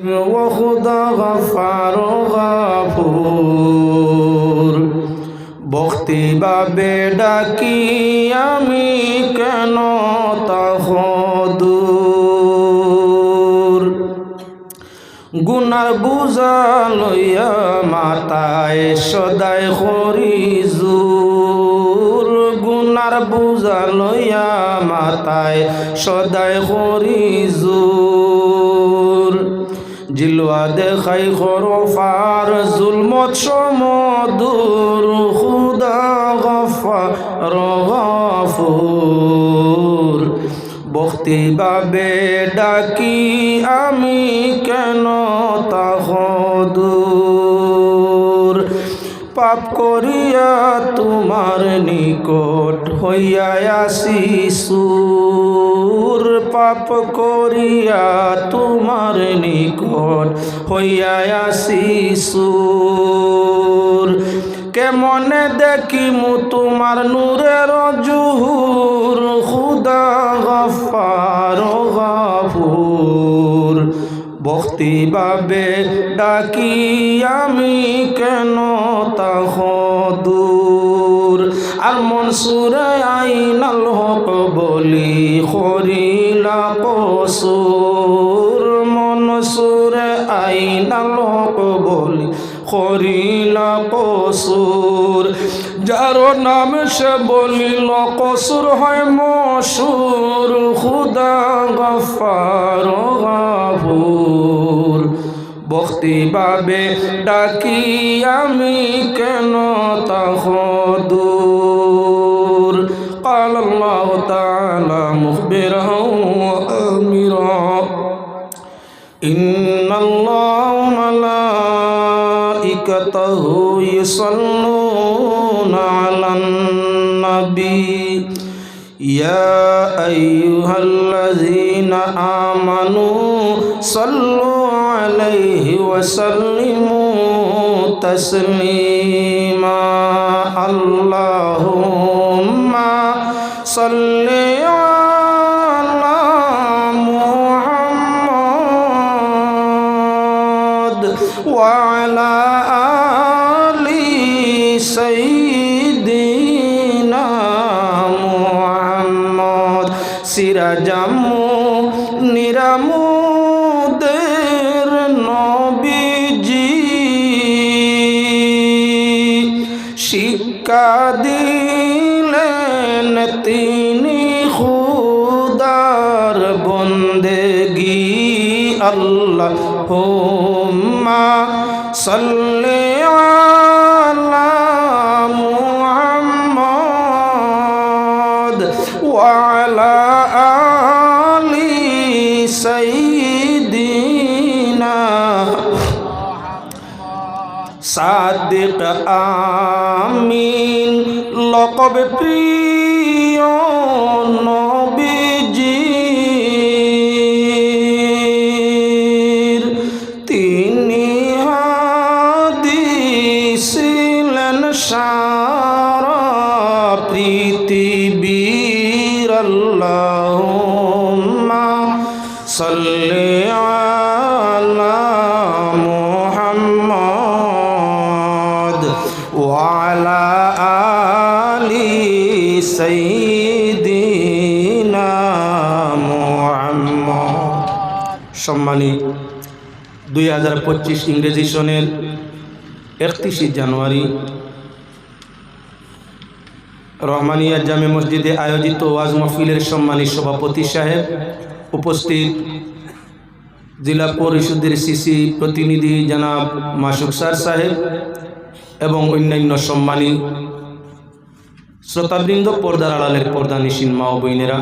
ও খুদা গফার গফুর, ভক্তি ভাবে ডাকি আমি কেন তাহ দূর। গুনার বুঝা লইয়া মাথায় সদাই করি জোর, গুনার বুঝা লইয়া মাথায় সদাই করি জোর। জিলওয়া দেখাই খরফার জুলমত সমদূর, খুদা গফার গফুর, ভক্তি ভাবে ডাকি আমি কেন তাহ দূর। পাপ করিয়া তোমার নিকট হইয়া আসি সুর, পাপ করিয়া তোমার নিকট হইয়া আসি সুর। কেমনে দেখিমু তোমার নূরের জুহুর, খুদা গফার গফুর, ভক্তি ভাবে ডাকি আমি কেন তাহ দূর। আর মনসুরে আইনাল হক বলি করিলা কসুর, মনসুরে আইনাল হক বলি করিলা কসুর। যার নাম সে বলিল কসুর হয় মসুর, খুদা গফার গফুর, ভক্তি ভাবে ডাকি আমি কেন তাহ দূর। قال الله تعالى مخبرا وآمرا إن الله وملائكته يصلون على النبي يا أيها الذين آمنوا صلوا عليه وسلموا تسليما اللهم صل على محمد وعلى آل سيدنا محمد সিরাজাম নিরামুদের নবীজি শিক্ষা দিলেন তিনি খুদার বন্দেগি আল্লাহুম্মা সাল্লি আলা মুহাম্মদ ওয়া আলা আলি সাইয়্যিদিনা সাদিক আমিন লকব প্রিয় নবীজির তিনি হাদিস ছিলেন সারা পৃথিবীর আল্লাহুম্মা সাল্লি আলা মুহাম্মদ ওয়া আলা আলি সাইয়্যিদিনা মুহাম্মদ। সম্মানিত 2025 ইংরেজি সনের 31 জানুয়ারি রহমানিয়া জামে মসজিদে আয়োজিত ওয়াজ মাহফিলের সম্মানিত সভাপতি সাহেব, উপস্থিত জেলা পরিষদের সিসি প্রতিনিধি জনাব মাসুক স্যার সাহেব এবং অন্যান্য সম্মানী শ্রোতাবৃন্দ, পর্দার আড়ালের পর্দানিসীন মা ও বোনেরা,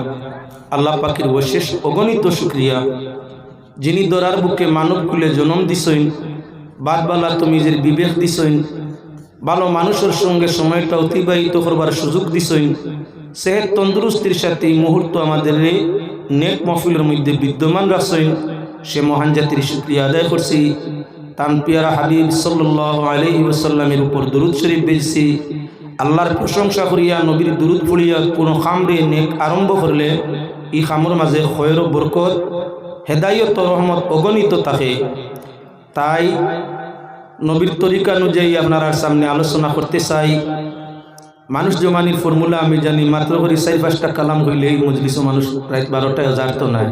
আল্লাহ পাকের অশেষ অগণিত শুকরিয়া যিনি দরার বুকে মানব কুলে জন্ম দিছইন, বাদবালা তমিজের বিবেক দিছইন, ভালো মানুষের সঙ্গে সময়টা অতিবাহিত করবার সুযোগ দিছইন, সেহেত তন্দুরুস্তির সাথে এই মুহূর্ত আমাদের নেক মাহফিলের মধ্যে বিদ্যমান রাখছইন, সে মহান জাতির শুকরিয়া আদায় করছি। তান পিয়ারা হাবিব সাল্লাল্লাহু আলাইহি ওয়াসাল্লামের উপর দরুদ শরীফ বেজছি। আল্লাহর প্রশংসা করিয়া নবীর দরুদ পড়িয়া কোনো খামরে নেক আরম্ভ করলে এই খামর মাঝে খয়ের বরকত হেদায়ত রহমত অগণিত থাকে। তাই নবীর তরিকা অনুযায়ী আপনার সামনে আলোচনা করতে চাই। মানুষ জমানির ফর্মুলা আমি জানি, মাত্র করে 4-5টা কালাম হইলে এই মজলিস মানুষ প্রায় 12টা তো নাই।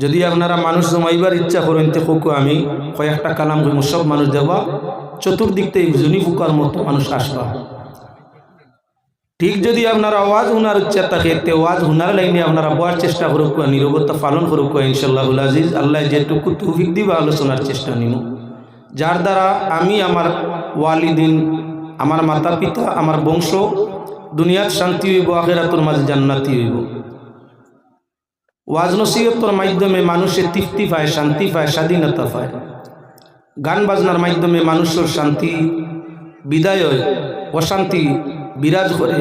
যদি আপনারা মানুষ জমাইবার ইচ্ছা করেন তে হোক, আমি কয়েকটা কালাম হইব, সব মানুষ দেওয়া, চতুর্দিক থেকে জুনি ফুকার মতো মানুষ আসবা। ঠিক যদি আপনারা আওয়াজ হুনার ইচ্ছা থাকে তে আওয়াজ হুনার লাইনে আপনারা বলার চেষ্টা করুক, নীরবতা পালন করুক ইনশাআল্লাহুল আজিজ। আল্লাহ যেটুকু তৌফিক দিবা আলোচনার চেষ্টা নিব, যার দ্বারা আমি আমার ওয়ালিদিন, আমার মাতা পিতা, আমার বংশ দুনিয়ার শান্তি হইব, আখিরাতের মাঝে জান্নাতি হইব। ওয়াজ নসিহতের মাধ্যমে মানুষের তৃপ্তি পায়, শান্তি পায়, স্বাধীনতা পায়। গান বাজনার মাধ্যমে মানুষের শান্তি বিদায় হয়, অশান্তি বিরাজ করে,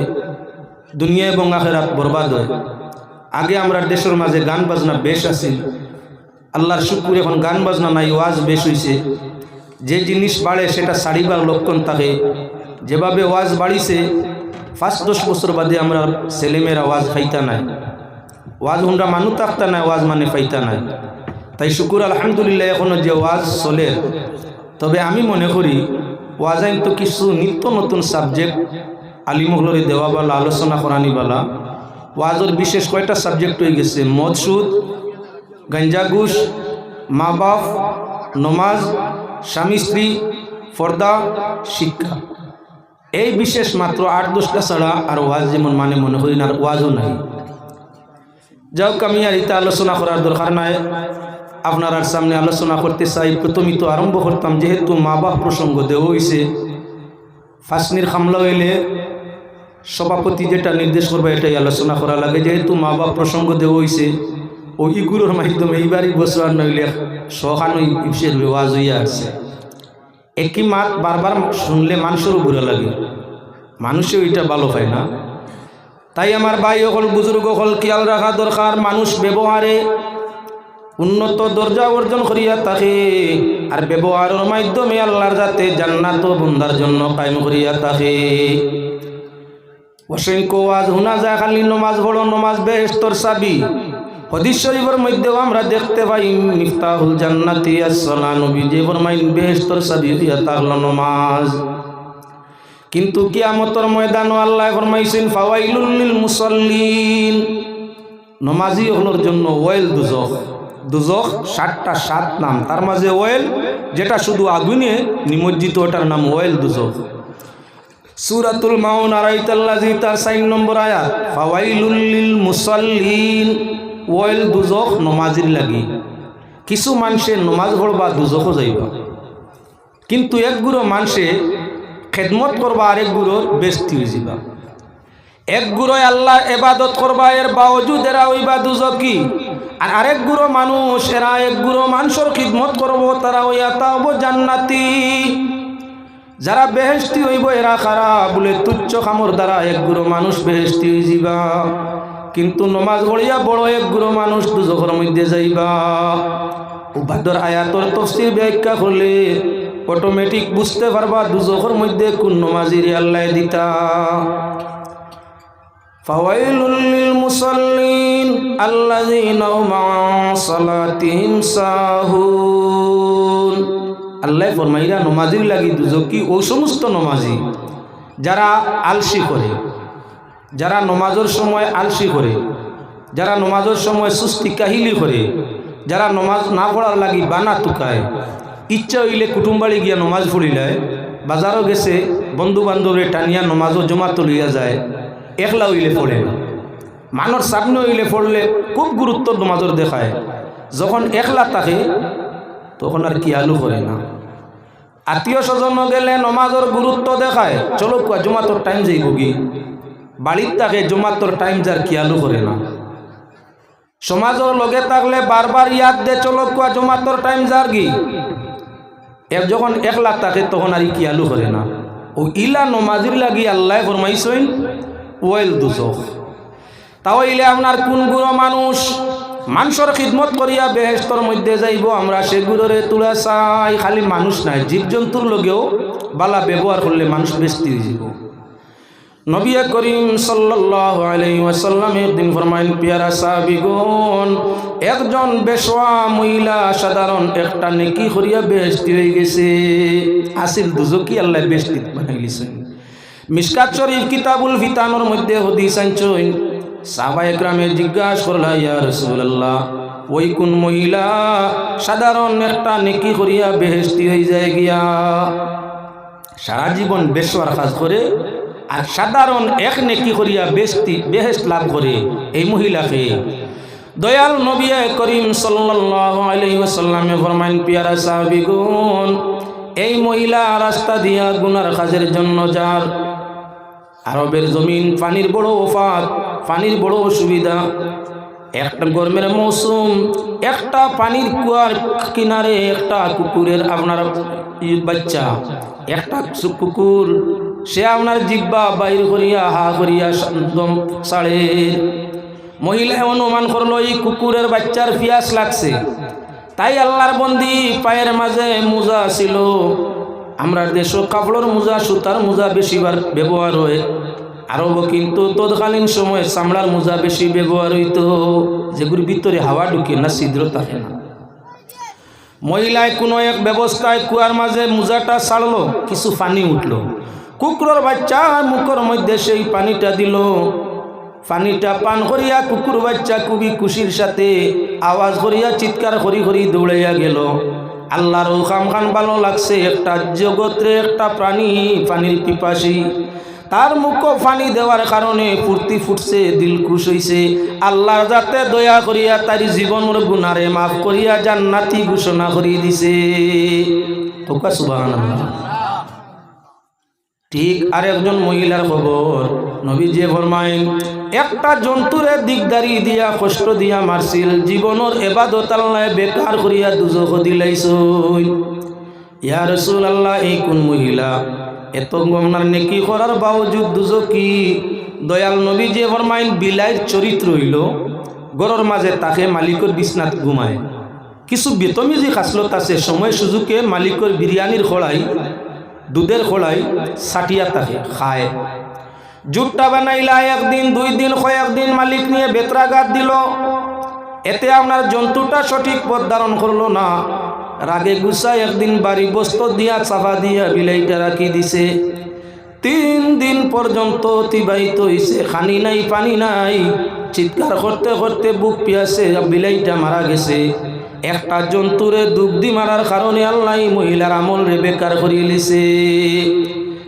দুনিয়া এবং আখিরাত বরবাদ হয়। আগে আমরা দেশের মাঝে গান বাজনা বেশ আছিল, আল্লাহর শুকর এখন গান বাজনা নাই, ওয়াজ বেশ হইছে। যে জিনিস বাড়ে সেটা সারিবার লক্ষণ থাকে। যেভাবে ওয়াজ বাড়িছে 5-10 বছর বাদে আমরা ছেলেমেয়েরা ওয়াজ খাইতা নাই, ওয়াজ হুন্ডা মানুষ থাকতা নাই, ওয়াজ মানে পাইতা নাই। তাই শুকুর আলহামদুলিল্লাহ এখনও যে ওয়াজ চলে। তবে আমি মনে করি ওয়াজ আইন তো কিছু নিত্য নতুন সাবজেক্ট আলিমহলরে দেওয়াবালা, আলোচনা করানিবালা। ওয়াজের বিশেষ কয়টা সাবজেক্ট হয়ে গেছে: মদ, সুদ, গাঞ্জা, ঘুষ, মা বাপ, নমাজ, স্বামী স্ত্রী, পর্দা, শিক্ষা। এই বিশেষ মাত্র 8-10টা ছাড়া আর ওয়াজ যেমন মানে মনে করি না, ওয়াজও নাই। যাওক, আমি আর এটা আলোচনা করার দরকার নাই, আপনার সামনে আলোচনা করতে চাই। প্রথমই তো আরম্ভ করতাম, যেহেতু মা বাপ প্রসঙ্গ দেওয়া হয়েছে, ফাঁসনির খামলা হইলে সভাপতি যেটা নির্দেশ করবে এটাই আলোচনা করা লাগে। যেহেতু মা বাপ প্রসঙ্গ দেওয়া হয়েছে, ওইগুলোর মাধ্যমে এইবারই বছর আর নইলে সহানো ইফসের ওয়াজ হইয়া আছে। একই মাত বারবার শুনলে মানুষেরও বুড়া লাগে, মানুষেও এটা ভালো পায় না। তাই আমার ভাই হল, বুজুর্গ হল, খেয়াল রাখা দরকার, মানুষ ব্যবহারে উন্নত দরজা অর্জন করিয়া থাকে, আর ব্যবহারের মাধ্যমে আল্লাহর যাতে জান্নাত বন্দার জন্য কায়েম করিয়া থাকে। অসংখ্য ওয়াজ শোনা যায়, খালি নমাজ পড়ো, নমাজ বেহেশতের চাবি। হাদিস শরীফের মধ্যেও আমরা দেখতে পাই, মিফতাহুল জান্নাতি আস-সালাহ, নবী যে ফরমাইন বেহেশতের চাবি দিয়া থাকলো নমাজ। কিন্তু কিয়ামতের ময়দানে আল্লাহ ফরমাইছেন, ফাওয়াইলুল লিল মুসাল্লিন, নমাজি হলোর জন্য ওয়াইল দুজখ। দুজখ 7টা 7 নাম, তার মাঝে ওয়াইল যেটা শুধু আগুনে নিমজ্জিত, ওটার নাম ওয়াইল দুজখ। সূরাতুল মাউন আরাইতাল্লাযী, তার 4 নম্বর আয়াত, ফাওয়াইলুল লিল মুসাল্লিন, ওয়াইল দুজখ নমাজির লাগি। কিছু মানুষে নমাজ পড়বা দুজখও যাইবা, কিন্তু এক গুরো মানুষে খেদমত করবা, আরেক গুরোর বেস্তি হয়ে যাবা। এক গুরোয় আল্লাহ ইবাদত করবা, এর বাওজুদ এরা হইবা দুজকি। আর আরেক গুরো মানুষ, এরা এক গুরো মানুষের খিদমত করব, তারা হইয়া তাওব জান্নাতি। যারা বেহেশতি হইব এরা খারাপ বলে তুচ্ছ কামর দ্বারা এক গুরো মানুষ বেহেশতি হয়ে যাবা, কিন্তু নমাজ পড়িয়া বড় এক গুরো মানুষ দুজখের মধ্যে যাইবা। উবাদর আয়াতর তাফসীর ব্যাখ্যা করলে অটোমেটিক বুঝতে পারবা দুজখের মধ্যে কোন নমাজির আল্লাহ দিতা। ফাওয়াইলুল লিল মুসাল্লিন আল্লাযীনা হুম আন সালাতিহিম সাহুন। আল্লাহ ফরমাইরা নমাজির লাগি দুজকি ওই সমস্ত নমাজি যারা আলসি করে, যারা নমাজের সময় আলসি করে, যারা নমাজের সময় সুস্তি কাহিলি করে, যারা নমাজ না পড়ার লাগি বানা তুকায়, ইচ্ছা হইলে কুটুম বাড়ি গিয়া নমাজ পড়িলায়, বাজারও গেছে বন্ধু বান্ধবরে টানিয়া নমাজও জমাত লইয়া যায়, একলা হইলে পড়ে না। মানর সামনে হইলে পড়লে খুব গুরুত্ব নমাজের দেখায়, যখন একলা থাকে তখন আর কি আলু করে না। আত্মীয় স্বজন গেলে নমাজের গুরুত্ব দেখায়, চলো কুয়া জমাতর টাইম যাইব কি, বাড়ির থাকে জমাতর টাইম যার কি আলু করে না। সমাজের লগে থাকলে বারবার ইয়াদ দে, চলো কুয়া জমাতর টাইম যার কি, এর যখন একলা থাকে তখন আর কি আলু করে না। ও ইলা নমাজির লাগি আল্লাহ ফরমাইছেন ওয়াইল দুজখ। তাহলে আপনার কোন গুরো মানুষ মানুষের খিদমত করিয়া বেহেশতর মধ্যে যাইব, আমরা সেগুলোরে তুলা চাই। খালি মানুষ নাই, জীবজন্তুর লগেও বালা ব্যবহার করলে মানুষ বেস্তি হয়ে যাব। নবী করিম সাল্লাল্লাহু আলাইহি ওয়াসাল্লাম একদিন ফরমাইন, পিয়ারা সাহাবীগণ, একজন বেশওয়া মহিলা সাধারণ একটা নেকি করিয়া বেহেশতি হয়ে গেছে। আসিল দুজকি আল্লাহ বেহেশতি বানাইলিছেন। মিশকাত শরীফ কিতাবুল ফিতানোর মধ্যে হাদিস আনছেন। সাহাবায়ে কেরামে জিজ্ঞাসা করলা, ইয়া রাসূলুল্লাহ, ওই কোন মহিলা সাধারণ একটা নেকি করিয়া বেহেশতি হয়ে যায় গিয়া? সারা জীবন বেশওয়ার কাজ করে আর সাধারণ এক নেকি করিয়া বেহেশত লাভ করে এই মহিলাকে। দয়াল নবী করিম সাল্লাল্লাহু আলাইহি ওয়াসাল্লামে ফরমাইন, পিয়ারা সাহাবীগণ, এই মহিলা রাস্তা দিয়া গুনার কাজের জন্য যার। আরবের জমিন পানির বড় অফাত, পানির বড় অসুবিধা। একটা গরমের মৌসুম, একটা পানির কুয়ার কিনারে একটা কুকুরের আপনার বাচ্চা, একটা কুকুর সে আপনার জিব্বা বাইর করিয়া হা করিয়া দম ছাড়ে। মহিলা অনুমান করলো এই কুকুরের বাচ্চার পিয়াস লাগছে, তাই আল্লাহর বন্দি পায়ের মাঝে মোজা ছিল। আমরা দেশ কাপড়ের মোজা, সুতার মোজা বেশিবার ব্যবহার হয়। আরব কিন্তু তৎকালীন সময়ে চামড়ার মোজা বেশি ব্যবহার হইত, যেগুলোর ভিতরে হাওয়া ঢুকে না, ছিদ্র থাকে না। মহিলায় কোনো এক ব্যবস্থায় কুয়ার মাঝে মোজাটা ছাড়লো, কিছু পানি উঠলো। কুকুরের বাচ্চা মুখের মধ্যে সেই পানিটা দিল। পানিটা পান করিয়া কুকুর বাচ্চা খুবই খুশির সাথে আওয়াজ করিয়া চিৎকার করি করি দৌড়াইয়া গেল। আল্লাহর হুকাম খান ভালো লাগছে, একটা জগৎরে একটা প্রাণী পানির পিপাসী, তার মুখ পানি দেওয়ার কারণে ফুর্তি ফুটছে, দিল খুশ হইছে। আল্লাহ যাতে দয়া করিয়া তার জীবনের গুনারে মাফ করিয়া জান্নাতি ঘোষণা করিয়ে দিছে। তোকা সুবহানাল্লাহ। ঠিক আর একজন মহিলার খবর, নবীজি ফরমাইন, একটা জন্তুরে দিকদারি দিয়া কষ্ট দিয়া মারছিল, জীবনের ইবাদত আল্লাহ বেকার করিয়া দুজখ দিলাইছই। ইয়া রাসূলুল্লাহ, এই কোন মহিলা এত আপনার নেকি করার বাওজুদ দুজকি? দয়াল নবীজি ফরমাইন, বিলাইয়ের চরিত্র হইল গরর মাঝে তাকে মালিকের বিছনাত ঘুমায়। কিছু বেতমিজি খাসলত আছে, সময় সুযোগে মালিকের বিরিয়ানির খোলাই, দুধের খোলাই সাটিয়া তাকে খায়। জুটটা বানাইলা একদিন, 2 দিন, কয়েকদিন মালিক নিয়ে বেত্রাঘাত দিল। এতে আপনার জন্তুটা সঠিক পথ ধারণ করলো না। রাগে গুছায় একদিন বাড়ি বস্ত্র দিয়া চাপা দিয়া বিলাইটা রাখি দিছে। 3 দিন পর্যন্ত অতিবাহিত হয়েছে, খানি নাই পানি নাই, চিৎকার করতে করতে বুক পিয়াসে বিলাইটা মারা গেছে। একটা জন্তুরে দুগ্ধি মারার কারণে আল্লাহ মহিলার আমল রে বেকার করিয়ে লিছে।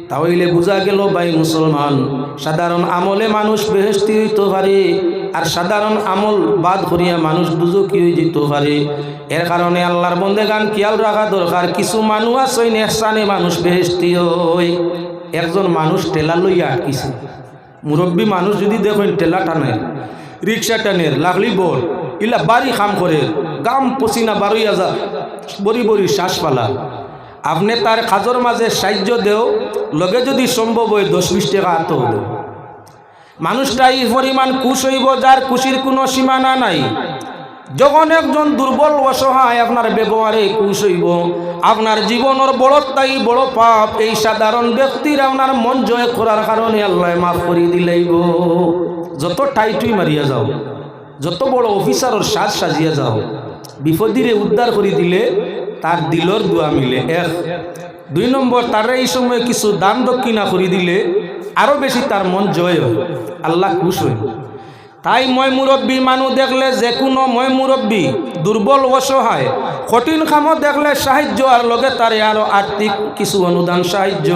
তাহলে বোঝা গেল ভাই মুসলমান, সাধারণ আমলে মানুষ বেহেশতি হইতে পারে, আর সাধারণ আমল বাদ করিয়া মানুষ দুজকি হয়ে যেতে পারে। এর কারণে আল্লাহর বন্দেগান খেয়াল রাখা দরকার। কিছু মানুষ আছে নেহসানে মানুষ বেহেশতি হয়। একজন মানুষ টেলা লইয়া আটকিছে, মুরব্বী মানুষ যদি দেখেন টেলা টানের, রিক্সা টানের, লাগলি বল ইলা বাড়ি কাম করে, গাম পসিনা বারোইয়া যা, বড়ি বড়ি শ্বাস পালা। আপনি তার কাজর মাঝে সাহায্য দেও, লগে যদি সম্ভব হয় 10-20 টাকা আত দেও। মানুষটা এই পরিমাণ খুশ হইব যার খুশির কোনো সীমানা নাই। যখন একজন দুর্বল অসহায় আপনার ব্যবহারে খুশ হইব, আপনার জীবনের বড়টাই বড় পাপ এই সাধারণ ব্যক্তির আপনার মন জয় করার কারণে আল্লাহ মাফ করে দিলেইব। যত টাইটুই মারিয়া যাও, যত বড় অফিসারের সাজ সাজিয়া যাও, বিপদিরে উদ্ধার করে দিলে তার দিলর দোয়া মিলে। 1 2 নম্বর, তার এই সময় কিছু দান দক্ষিণা করে দিলে আরো বেশি তার মন জয় হয়, আল্লাহ খুশ হয়। তাই মই মুরব্বী মানুষ দেখলে, যে কোনো মই মুরব্বী দুর্বল অসহায় কঠিন কামত দেখলে সাহায্য, আর লগে তারে আরো আর্থিক কিছু অনুদান সাহায্য,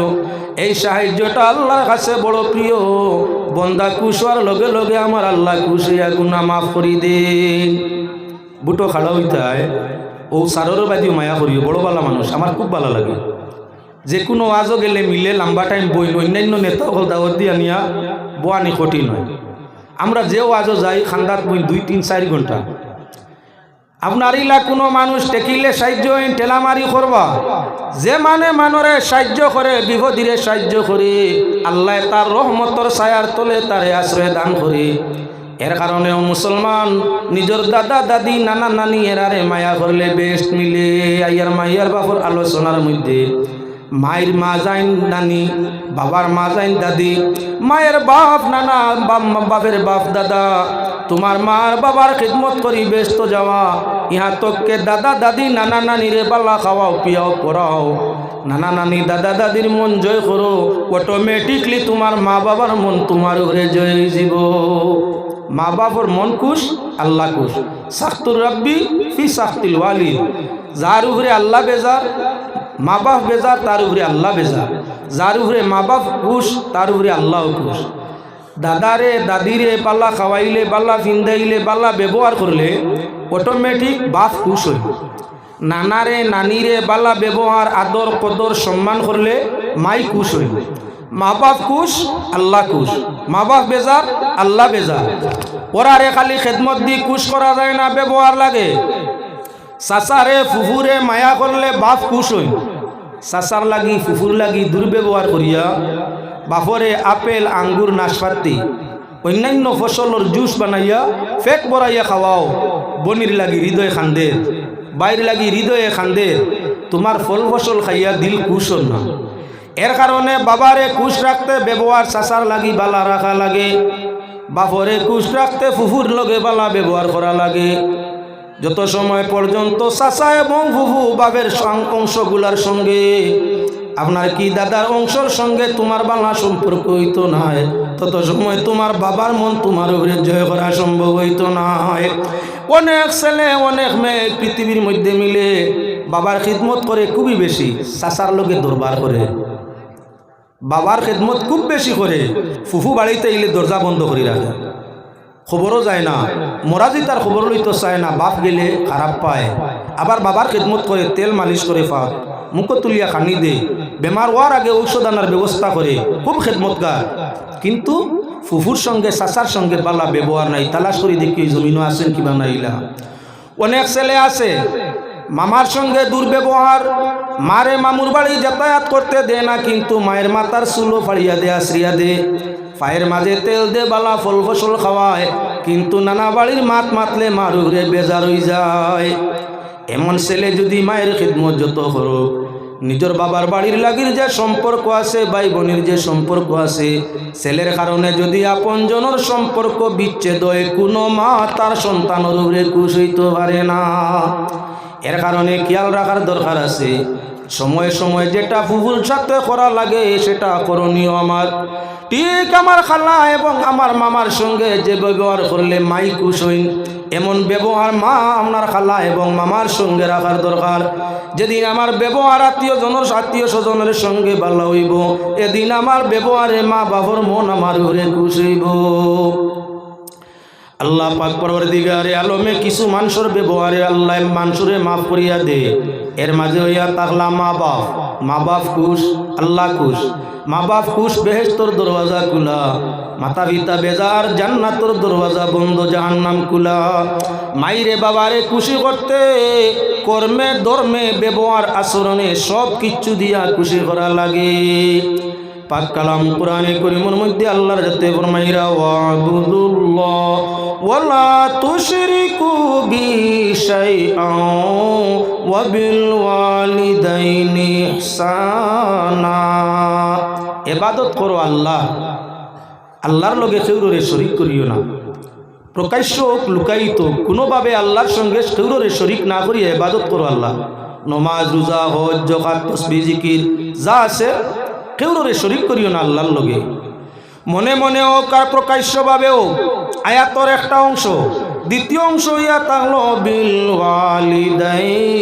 এই সাহায্যটা আল্লাহর কাছে বড় প্রিয়। বন্দা খুশ হওয়ার লগে লগে আমার আল্লাহ খুশ হইয়া গুনাহ মাফ করি দেন। বুটো খাড়া হইতে হয়, ও সারোর বাদিও মায়া করিও, বড় বালা মানুষ, আমার খুব ভালো লাগে। যে কোনো আজও গেলে মিলে লম্বা টাইম বই, অন্যান্য নেতা হল দাওয়াত দিয়া নিয়া বোয়ানি কঠিন হয়। আমরা যেও আজও যাই খান্দাত বই 2-3-4 ঘন্টা। আপনার ইলা কোনো মানুষ টেকিলে সাহায্য টেলামারি করবা, যে মানে মানরে সাহায্য করে, বিপদিরে সাহায্য করে, আল্লাহ তার রহমতর ছায়ার তলে তারে আশ্রয় দান করে। এর কারণেও মুসলমান নিজের দাদা দাদি নানা নানি এরারে মায়া করলে বেস্ট মিলে। আইয়ার মাইয়ার বাপর আলোচনার মধ্যে মায়ের মা যাইন নানি, বাবার মা যাইন দাদি, মায়ের বাপ নানা, বাপের বাপ দাদা, তোমার মার বাবার খিদমত করি ব্যস্ত যাওয়া, ইহা তোকে দাদা দাদি নানা নানিরে বালা খাওয়াও পিয়াও পড়াও, নানা নানি দাদা দাদির মন জয় করো, অটোমেটিকলি তোমার মা বাবার মন তোমার উপরে জয় যাব। মা বাবার মন খুশ, আল্লাহ খুশ। সাখতুর রাব্বি ফি সাখতিল ওয়ালিদ, যার উপরে আল্লাহ বেজার, মা বাপ বেজার, তার উপরে আল্লাহ বেজার। যার উপরে মা বাপ খুশ, তার উপরে আল্লাহ খুশ। দাদারে দাদিরে বাল্লা খাওয়াইলে, বাল্লা ফিন্দাইলে, বাল্লা ব্যবহার করলে অটোমেটিক বাপ খুশ হইব। নানারে নানিরে বাল্লা ব্যবহার, আদর কদর সম্মান করলে মাই খুশ হইব। মা বাপ খুশ, আল্লাহ খুশ। মা বাপ বেজার, আল্লাহ বেজার। ওরারে খালি খেদমত দি খুশ করা যায় না, ব্যবহার লাগে। চাচারে ফুফুরে মায়া করলে বাপ খুশ হই। চাচার লাগি ফুফুর লাগি দুর্ব্যবহার করিয়া বাপরে আপেল আঙ্গুর নাশপাতি অন্যান্য ফসলের জুস বানাইয়া ফেক বড়াইয়া খাওয়াও, বনির লাগি হৃদয় খান্দে, বাইর লাগি হৃদয়ে খান্দে, তোমার ফল ফসল খাইয়া দিল খুশ না। এর কারণে বাবারে খুশ রাখতে ব্যবহার চাচার লাগি বালা রাখা লাগে, বাপরে খুশ রাখতে ফুফুর লগে বালা ব্যবহার করা লাগে। যত সময় পর্যন্ত চাচা এবং ফুফু বাবের অংশগুলার সঙ্গে, আপনার কি দাদার অংশের সঙ্গে তোমার বালা সম্পর্ক হইতো না, তত সময় তোমার বাবার মন তোমার উপরে জয় করা সম্ভব হইতো না। অনেক ছেলে অনেক মেয়ে পৃথিবীর মধ্যে মিলে বাবার খিদমত করে খুবই বেশি, চাচার লগে দরবার করে, বাবার খিদমত খুব বেশি করে, ফুফু বাড়িতে এলে দরজা বন্ধ করে রাখে, খবরও যায় না, মরাজি তার খবর লইতে চায় না, বাপ গেলে খারাপ পায়। আবার বাবার খিদমত করে, তেল মালিশ করে পা মুখ তুলিয়া খানি দে, বেমার হওয়ার আগে ঔষধ আনার ব্যবস্থা করে, খুব খেদমতগার। কিন্তু ফুফুর সঙ্গে চাচার সঙ্গে বালা ব্যবহার নাই। তালাশ করি দেখি জমিনও আছেন কিবা নাইলা। অনেক ছেলে আছে মামার সঙ্গে দুর্ব্যবহার, মারে মামুর বাড়ি যাতায়াত করতে দে না, কিন্তু মায়ের মাথার চুলো ফাড়িয়া দে, আশ্রিয়া দে, পায়ের মাঝে তেল দে, বালা ফল ফসল খাওয়ায়, কিন্তু নানা বাড়ির মাত মাতলে মার উপরে বেজার হয়ে যায়। এমন ছেলে যদি মায়ের খিদমত যত করুক, নিজের বাবার বাড়ির লাগির যে সম্পর্ক আছে, ভাই বোনের যে সম্পর্ক আছে, ছেলের কারণে যদি আপনজনের সম্পর্ক বিচ্ছেদ হয়, কোনো মা তার সন্তানের উপরে খুশ হইতে পারে না। এর কারণে খেয়াল রাখার দরকার আছে। সময়ে সময়ে যেটা ফুফুর সাথে করা লাগে সেটা করণীয় আমার। ঠিক আমার খালা এবং আমার মামার সঙ্গে যে ব্যবহার করলে মাই খুশ হইন, এমন ব্যবহার মা আপনার খালা এবং মামার সঙ্গে রাখার দরকার। যেদিন আমার ব্যবহার আত্মীয় স্বজনের সঙ্গে ভালো হইব, এদিন আমার ব্যবহারে মা বাবার মন আমার ঘরে খুশ হইব। আল্লাহ পাক পরওয়ারদিগারে আলমে কিছু মানুষের ব্যবহারে আল্লাহ মানুষরে মাফ করিয়া দে। এর মাঝে হইয়া তাকলা মা বাপ খুশ, আল্লাহ খুশ। মা বাপ খুশ, বেহেশতর দরওয়াজা খুলা। মাতা পিতা বেজার, জান্নাতর দরওয়াজা বন্ধ, জাহান্নাম খুলা। মাইরে বাবারে খুশি করতে কর্মে ধর্মে ব্যবহার আচরণে সব কিচ্ছু দিয়া খুশি করা লাগে। পাক কালাম কোরআনে করিমের মধ্যে আল্লাহর যাতে ফরমাইরা ওয়াবুদুল্লাহ ওয়ালা তুশরিকু বি শাইআন ওয়া বিল ওয়ালিদাইনি ইহসানা। ইবাদত করো আল্লাহ, আল্লাহর লগে কেউরে শরীক করিও না। প্রকাশ্য লুকায়িত কোনোভাবে আল্লাহর সঙ্গে কেউরে শরীক না করিয়া ইবাদত করো আল্লাহ। নমাজ রোজা হজ যাকাত তাসবিহ জিকির যা আছে কেউরে শরীক করিও না আল্লাহর লগে। মনে মনে হোক আর প্রকাশ্যভাবে হোক, আয়াতর একটা অংশ। দ্বিতীয় অংশ ইয়া তাহলো বিল ওয়ালিদাইনি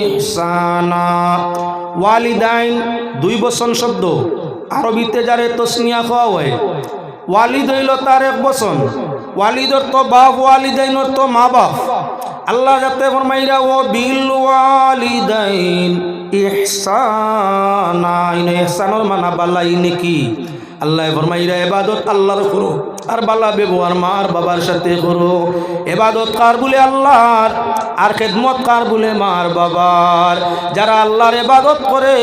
ইহসানা। ওয়ালিদাইন দুই বচন শব্দ, আরবিতে যারে তসনিয়া খাওয়া হয়। ওয়ালিদ হইল তার এক বচন, ওয়ালিদর তো বাপ, ওয়ালিদাইনর তো মা বাপ। আল্লাহ যাতে ফরমাইরা ও বিল ওয়ালিদাইন ইহসানা, ইহসানের মানা বালাই নাকি। আল্লাহ ফরমাইরা ইবাদত আল্লাহর করো আর বালা ব্যবহার মার বাবার সাথে করো। ইবাদত কার বলে আল্লাহর, আর খেদমত কার বলে মার বাবার। যারা আল্লাহর ইবাদত করে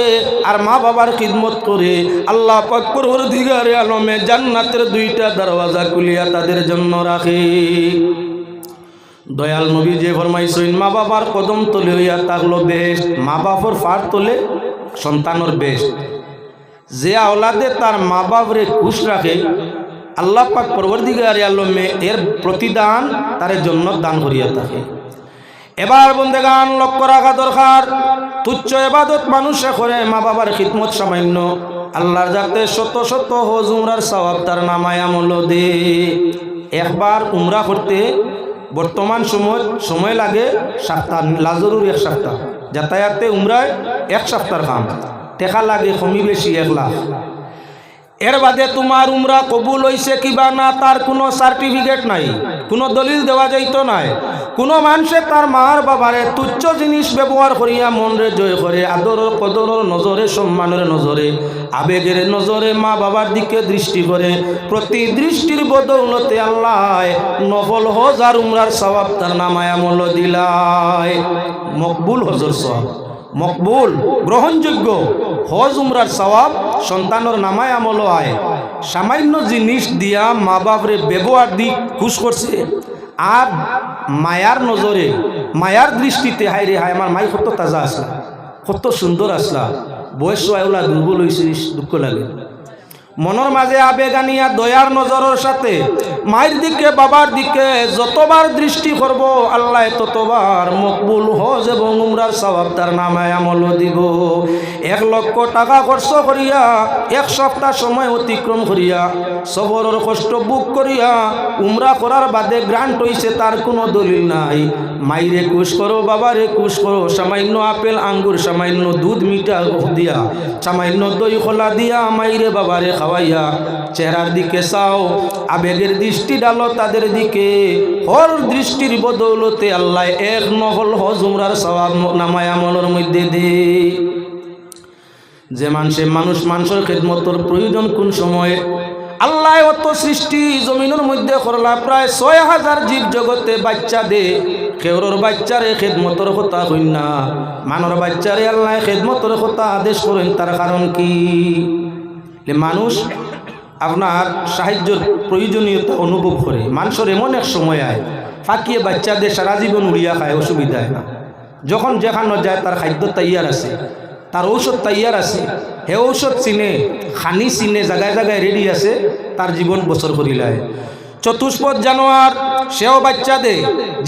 আর মা বাবার খিদমত করে, আল্লাহ পাক পরওয়ারদিগারে আলমে জান্নাতের দুইটা দরওয়াজা খুলিয়া তাদের জন্য রাখে। দয়াল নবী যে ফরমাইছেন মা বাবার কদম তলে হইয়া থাকলো বেহেশত, মা বাবার ফার তলে সন্তানের বেস্ট। যে আওলাদে তার মা বাপরে খুশ রাখে আল্লাহ পাক পরবর্তীকার আলমে এর প্রতিদান তার জন্য দান করিয়া থাকে। এবার বন্দেগান লক্ষ্য রাখা দরকার, তুচ্ছ ইবাদত মানুষে করে মা বাবার খিদমত সামান্য, আল্লাহর যাতে শত শত হজ উমরার সওয়াব তার নামায় আমল দে। একবার উমরা করতে বর্তমান সময় লাগে সপ্তাহ, লাজরুর 1 সপ্তাহ, যাতায়াতে উমরায় 1 সপ্তাহের কাম, টেকা লাগে কমি বেশি 1 লাখ। এর বাদে তোমার উমরা কবুল হইছে কিবা না তার কোনো সার্টিফিকেট নাই, কোনো দলিল দেওয়া যাইতো নাই। কোনো মানুষে তার মার বাবারে তুচ্ছ জিনিস ব্যবহার করিয়া মনরে জয় করে, আদর কদরের নজরে, সম্মানের নজরে, আবেগের নজরে মা বাবার দিকে দৃষ্টি করে। প্রতি দৃষ্টির বদৌলতে আল্লাহ নফল হজ আর উমরার সওয়াব তার নামায় আমল দিলায়। মকবুল হজর সওয়াব, মকবুল গ্রহণযোগ্য হজ উমরার সওয়াব সন্তানের নামায় আমল আয়। সামান্য জিনিস দিয়া মা বাপরে ব্যবহার দি খুশ করছে, আর মায়ার নজরে, মায়ার দৃষ্টিতে হায় রে হায় আমার মাই কত তাজা আসলা, কত সুন্দর আসলা, বয়স ওলা দুর্বল হয়েছে, দুঃখ লাগে। মনের মাঝে আবেগ আনিয়া দয়ার নজরের সাথে মায়ের দিকে বাবার দিকে যতবার দৃষ্টি করব আল্লাহ ততবার মকবুল হজ এবং উমরার সওয়াব তার নামায় আমল দিব। 1 লক্ষ টাকা খরচ করিয়া 1 সপ্তাহ সময় অতিক্রম করিয়া সফরের কষ্ট বুক করিয়া উমরা করার বাদে গ্রান্ট হইছে তার কোনো দলিল নাই। মাইরে খুশ করো, বাবারে খুশ করো, সামান্য আপেল আঙ্গুর, সামান্য দুধ মিঠা দিয়া, সামান্য দই খোলা দিয়া মাইরে বাবারে খাওয়াইয়া চেহারার দিকে চাও, আবেগের দৃষ্টি ডালো তাদের দিকে। হর দৃষ্টির বদৌলতে আল্লাহ 1 নফল হজ উমরার সওয়াব নামায় আমলের মধ্যে দে। যে মানুষের খেদমতের প্রয়োজন কোন সময়ে আল্লাহ অত সৃষ্টি জমিনের মধ্যে করলা, প্রায় 6000 জীব জগতে বাচ্চা দে, কেউর বাচ্চারে খেদমতের কথা হইন না, মানর বাচ্চারে আল্লাহ খেদমতের কথা আদেশ করেন। তার কারণ কি? মানুষ আপনার সাহায্যের প্রয়োজনীয়তা অনুভব করে। মানুষের এমন এক সময় আয় ফাঁকিয়ে বাচ্চাদের সারা জীবন উড়িয়া খায়, অসুবিধা হয় না। যখন যেখানে যায় তার খাদ্য তৈয়ার আছে, তার ঔষধ তৈয়ার আছে, হে ঔষধ চিনে, খানি চিনে, জায়গায় জায়গায় রেডি আছে, তার জীবন বছর করিলায়। চতুষ্পদ জানোয়ার সেও বাচ্চা দে,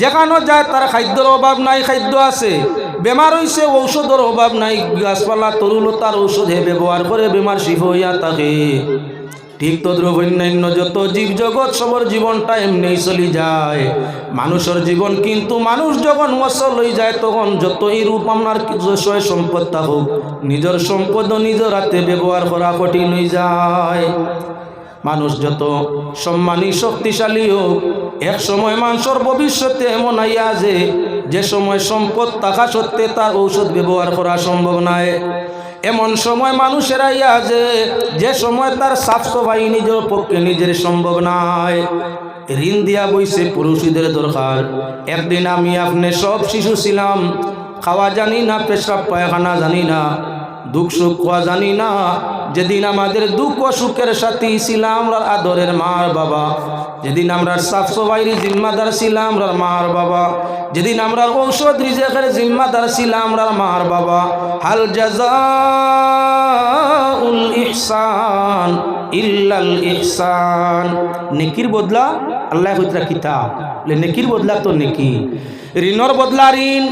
যেখানে যায় তার খাদ্যের অভাব নাই, খাদ্য আছে। বেমার হইছে ঔষধের অভাব নাই, গাছপালা তরুলতার ঔষধ হে ব্যবহার করে বেমার শিফ হইয়া থাকে। ঠিক তদ্রুপ অন্যান্য যত জীব জগৎ সবর জীবনটা এমনি চলি যায়। মানুষের জীবন কিন্তু মানুষ যখন ওসল হয়ে যায় তখন যতই রূপ আপনার সয় সম্পদ থাকুক, নিজের সম্পদ নিজের হাতে ব্যবহার করা কঠিন হয়ে যায়। মানুষ যত সম্মানী শক্তিশালী হোক, এক সময় মানুষের ভবিষ্যতে এমন আইয়া যে সময় সম্পদ থাকা সত্ত্বে তার ঔষধ ব্যবহার করা সম্ভব নয়। এমন সময় মানুষের আইয়া যে সময় তার সাফ সাফাই নিজের পক্ষে নিজের সম্ভব নয়। ঋণ দিয়া বইছে পুরুষদের দরকার। একদিন আমি আপনি সব শিশু ছিলাম, খাওয়া জানি না, পেশাব পায়খানা জানি না, দুঃখ সুখ খাওয়া জানি না। যেদিন আমাদের দুঃখ সুখের সাথী ছিলাম আমরা আদরের মার বাবা, যেদিন আমরা সাফ সাফাইয়ের জিম্মাদার ছিলাম আমরা মার বাবা, যেদিন আমরা ঔষধ রিজেকের জিম্মাদার ছিলাম আমরা মার বাবা। হাল জাযাউল ইহসান ইল্লাল ইহসান। নেকির বদলা আল্লাহ কইতরা কিতাব, নেকির বদলা তো নেকি, ঋণর বদলা ঋণ।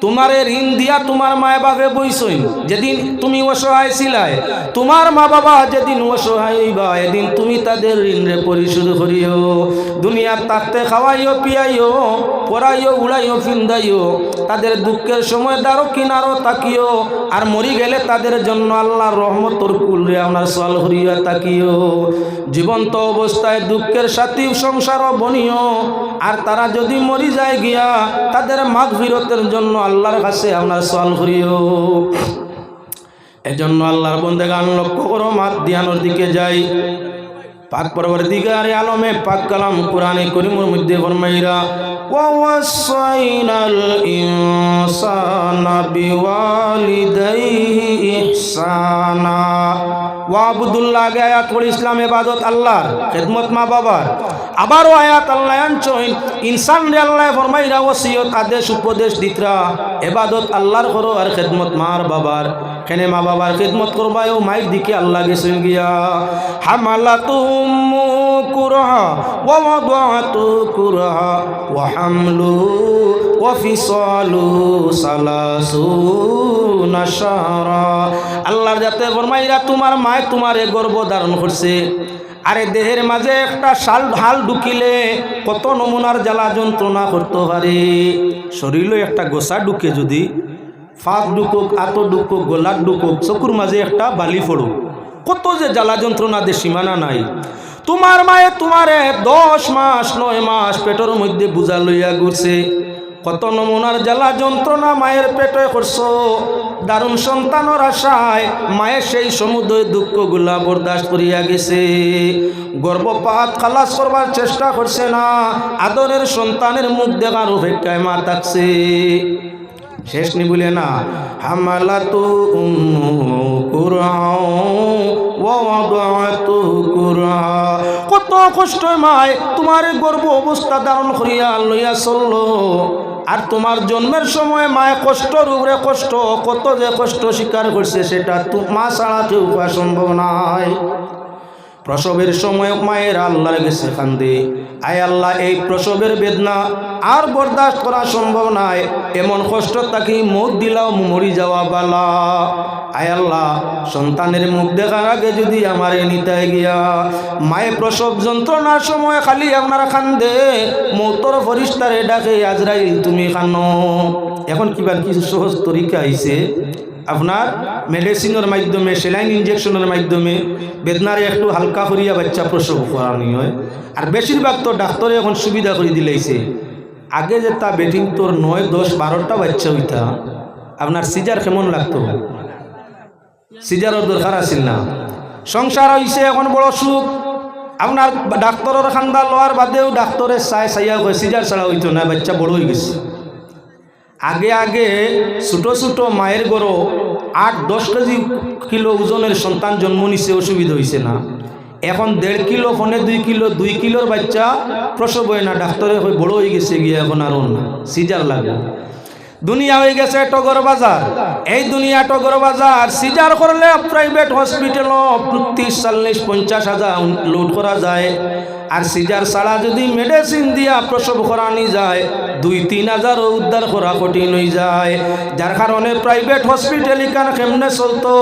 তোমারে ঋণ দিয়া তোমার মা বাবা বইসইন, যেদিন তুমি অসহায় ছিলায়, তোমার মা বাবা যেদিন অসহায় হইবা এদিন তুমি তাদের ঋণরে পরিশোধ করিও। দুনিয়ার তাকতে খাওয়াইও, পিয়াইও, পড়াইও, উড়াইও, ফিন্দাইও, তাদের দুঃখের সময় দাঁড়ো কিনারো তাকিও, আর মরি গেলে তাদের জন্য আল্লাহর রহমতর কুলরে আপনার সওয়াল করিয়া তাকিও। জীবন্ত অবস্থায় দুঃখের সাথী সংসারও বনিও, আর তারা যদি মরি যায় গিয়া তাদের মাগফিরতের জন্য আল্লাহর কাছে আপনার সওয়াল করিও। এজন্য আল্লাহর বন্দেগান লক্ষ্য করো, মাত দিয়ানোর দিকে যাই। পাক পরবর্তীকার আলমে পাক কালাম কুরআনে কারীমের মধ্যে ফরমাইরা ওয়াসাইনাল ইনসানা বিওয়ালিদাইহি ইহসানা। ওয়াবুদুল্লাহ আগে আয়াত পড়ে ইসলাম ইবাদত আল্লাহর, খেদমত মা বাবার। আবারও আয়াত আল্লাহ আনছইন ইনসান রে আল্লাহ ফরমাইরা ওসিয়ত আদেশ উপদেশ দিতরা ইবাদত আল্লাহর করো আর খেদমত মার বাবার। কেনে মা বাবার খেদমত করবায় ও মায়ের দিকে আল্লাহ গেছেন গিয়া হামালাতুম কুরহা ওয়া ওয়াদাতু কুরহা ওয়া হামলু ওয়া ফিসালু সালাসুনা শাহরা। আল্লাহর যাতে ফরমাইরা তোমার মায় তোমারে গর্ভ ধারণ করছে, আরে দেহের মাঝে একটা হাল ঢুকিলে কত নমুনার জ্বালা যন্ত্রণা করতে পারে। শরীরে একটা গোসা ঢুকে যদি ফাঁক ঢুকুক, আতো ঢুকুক, গলার ঢুকুক, চকুর মাঝে একটা বালি পড়ুক, কত যে জ্বালা যন্ত্রণা দে সীমানা নাই। তোমার মায়ে তোমারে 10 মাস 9 মাস পেটের মধ্যে বুঝা লইয়া ঘুরছে, কত নমুনার জ্বালা যন্ত্রণা মায়ের পেটে করছো। দারুণ সন্তানের আশায় মায়ের সেই সমুদ্র দুঃখগুলা বরদাস্ত করিয়া গেছে। গর্ভপাত খালাস করবার চেষ্টা করছে না, আদরের সন্তানের মুখ দেখার অপেক্ষায় মা থাকছে। শেষ নি বলে না হামালাতু কুরহা ওয়া ওয়াদাতু কুরহা। কত কষ্ট মায় তোমার গর্ভ অবস্থা ধারণ করিয়া লইয়া চললো, আর তোমার জন্মের সময় মায় কষ্টর উপরে কষ্ট, কত যে কষ্ট স্বীকার করছে সেটা মা ছাড়া কেউ পাওয়া সম্ভব নয়। প্রসবের সময় মায়ের আল্লাহর গেছে কান্দে, আয় আল্লাহ এই প্রসবের বেদনা আর বরদাস্ত করা সম্ভব নয়, এমন কষ্ট তাকে মুখ দিলাও মরি যাওয়া বালা। আয় আল্লাহ সন্তানের মুখ দেখার আগে যদি আমার নিতায় গিয়া মায়ে প্রসব যন্ত্রণার সময় খালি আপনারা কান্দে, মৌতর ফরিস্তারে ডাকে আজরাইল তুমি কানো। এখন কিবার কিছু সহজ তরিকা আইছে, আপনার মেডিসিনের মাধ্যমে সেলাইন ইঞ্জেকশনের মাধ্যমে বেদনারে একটু হালকা করিয়া বাচ্চা প্রসব করানি হয়। আর বেশিরভাগ তো ডাক্তারে এখন সুবিধা করে দিলেইছে। আগে যে তা বেটিং তোর 9, 10, 12টা বাচ্চা হইতা, আপনার সিজার কেমন লাগতো? সিজারের দরকার আছিল না। সংসার হইছে এখন বড় সুখ, আপনার ডাক্তারের খান্দা লওয়ার বাদেও ডাক্তারের চাইয়া হয় সিজার ছাড়া হইতো না, বাচ্চা বড় হয়ে গেছে। আগে আগে ছোটো ছোটো মায়ের গড় 8-10 কেজি কিলো ওজনের সন্তান জন্ম নিছে, অসুবিধা হয়েছে না। এখন 1.5 কিলো, 1.5 কিলো, 2 কিলোর বাচ্চা প্রসব হয় না, ডাক্তারে হয়ে বড় হয়ে গেছে গিয়ে এখন আর না, সিজার লাগে। দুনিয়া হয়ে গেছে টগর বাজার, এই দুনিয়া টগর বাজার। সিজার করলে প্রাইভেট হসপিটাল 30-40-50 হাজার লোড করা যায়, আর সিজার ছাড়া যদি মেডিসিন দিয়া প্রসব করানি যায় 2-3 হাজার উদ্ধার করা কঠিন হয়ে যায়। যার কারণে প্রাইভেট হসপিটাল এখানে কেমনে চলতো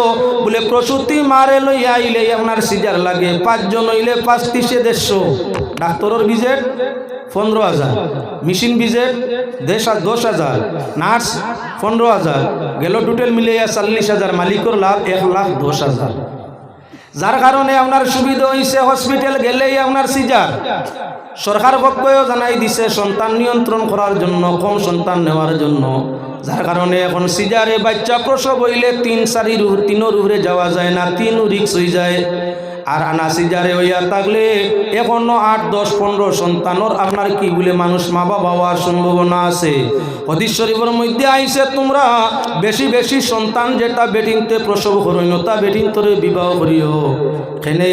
বলে প্রসূতি মারে লইয়া আইলে আপনার সিজার লাগে 5 জন হইলে 5-30-150, ডাক্তারের ভিজিট 15,000, মেশিন ভিজিট 10,000, নার্স 15,000, গেল টোটাল মিলিয়ে 40,000, মালিকর লাভ 1,10,000। যার কারণে আপনার সুবিধা হয়েছে হসপিটাল গেলেই আপনার সিজার। সরকার পক্ষেও জানাই দিছে সন্তান নিয়ন্ত্রণ করার জন্য, কম সন্তান নেওয়ার জন্য। যার কারণে এখন সিজারে বাচ্চা প্রসব হইলে 3-4 উপরে যাওয়া যায় না, 3 রিক্স হয়ে যায়। আর আনা সিজারে হইয়া থাকলে এখনো 8-10-15 সন্তানর আপনার কি বলে মানুষ মা বাবা হওয়ার সম্ভাবনা আছে। হাদিস শরীফের মধ্যে আইছে তোমরা বেশি বেশি সন্তান যেটা বেটিনতে প্রসব করিও তা বেটিনতরে বিবাহ করিও। এখানে